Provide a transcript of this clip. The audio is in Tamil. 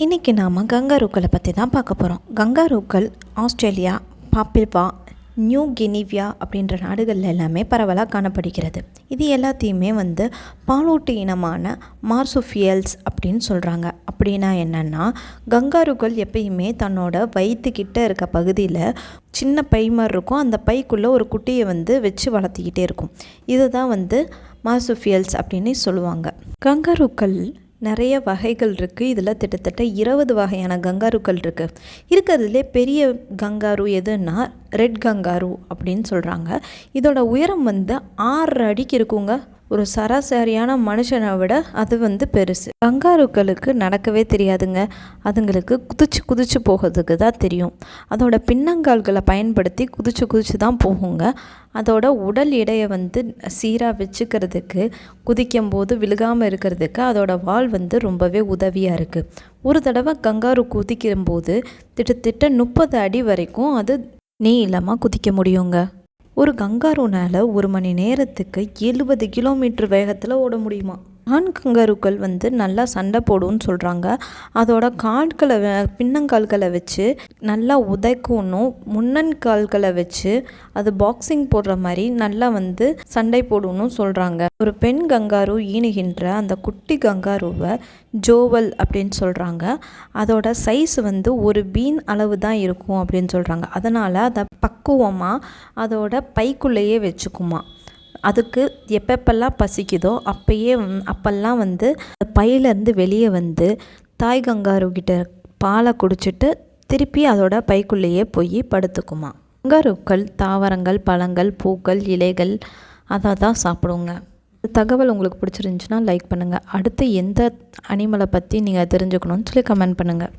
இன்றைக்கி நாம் கங்காருக்களை பற்றி தான் பார்க்க போகிறோம். கங்காருக்கள் ஆஸ்திரேலியா, பாப்புவா நியூ கினியா அப்படின்ற நாடுகளில் எல்லாமே பரவலாக காணப்படுகிறது. இது எல்லாத்தையுமே பாலூட்டு இனமான மார்சுபியல்ஸ் அப்படின்னு சொல்கிறாங்க. அப்படின்னா என்னென்னா, கங்காருக்கள் எப்பயுமே தன்னோட வயிற்றுக்கிட்ட இருக்க பகுதியில் சின்ன பை மாதிரி இருக்கும். அந்த பைக்குள்ளே ஒரு குட்டியை வச்சு வளர்த்திக்கிட்டே இருக்கும். இதுதான் மார்சுபியல்ஸ் அப்படின்னு சொல்லுவாங்க. கங்காருக்கள் நிறைய வகைகள் இருக்குது. இதில் கிட்டத்தட்ட 20 வகையான கங்காருக்கள் இருக்குது. இருக்கிறதுலே பெரிய கங்காரு எதுன்னா ரெட் கங்காரு அப்படின்னு சொல்கிறாங்க. இதோட உயரம் 6 அடிக்கு இருக்குங்க. ஒரு சராசரியான மனுஷனை விட அது பெருசு. கங்காருக்களுக்கு நடக்கவே தெரியாதுங்க. அதுங்களுக்கு குதிச்சு போகிறதுக்கு தான் தெரியும். அதோட பின்னங்கால்களை பயன்படுத்தி குதிச்சு தான் போகுங்க. அதோட உடல் எடையை சீராக வச்சுக்கிறதுக்கு, குதிக்கும் போது விழுகாமல் இருக்கிறதுக்கு அதோட வால் ரொம்பவே உதவியாக இருக்குது. ஒரு தடவை கங்காரு குதிக்கும்போது திட்டத்தட்ட 30 அடி வரைக்கும் அது நீளமாக குதிக்க முடியுங்க. ஒரு கங்காருனால் ஒரு மணி நேரத்துக்கு 70 கிலோமீட்டர் வேகத்தில் ஓட முடியுமா? ஆண் கங்காருக்கள் நல்லா சண்டை போடும்னு சொல்கிறாங்க. அதோட பின்னங்கால்களை வச்சு நல்லா உதைக்கணும். முன்னன்கால்களை வச்சு அது பாக்ஸிங் போடுற மாதிரி நல்லா சண்டை போடணும்னு சொல்கிறாங்க. ஒரு பெண் கங்காரு ஈனுகின்ற அந்த குட்டி கங்காருவை ஜோவல் அப்படின்னு சொல்கிறாங்க. அதோட சைஸ் ஒரு பீன் அளவு தான் இருக்கும் அப்படின்னு சொல்கிறாங்க. அதனால் அதை பக்குவமாக அதோட பைக்குள்ளேயே வச்சுக்குமா. அதுக்கு எப்பப்பெல்லாம் பசிக்குதோ அப்பெல்லாம் பையிலேருந்து வெளியே தாய் கங்காரு கிட்ட பாலை குடிச்சிட்டு திருப்பி அதோட பைக்குள்ளேயே போய் படுத்துக்குமா. கங்காருக்கள் தாவரங்கள், பழங்கள், பூக்கள், இலைகள் அதை தான் சாப்பிடுங்க. தகவல் உங்களுக்கு பிடிச்சிருந்துச்சுன்னா லைக் பண்ணுங்கள். அடுத்து எந்த அனிமலை பற்றி நீங்கள் தெரிஞ்சுக்கணும்னு சொல்லி கமெண்ட் பண்ணுங்கள்.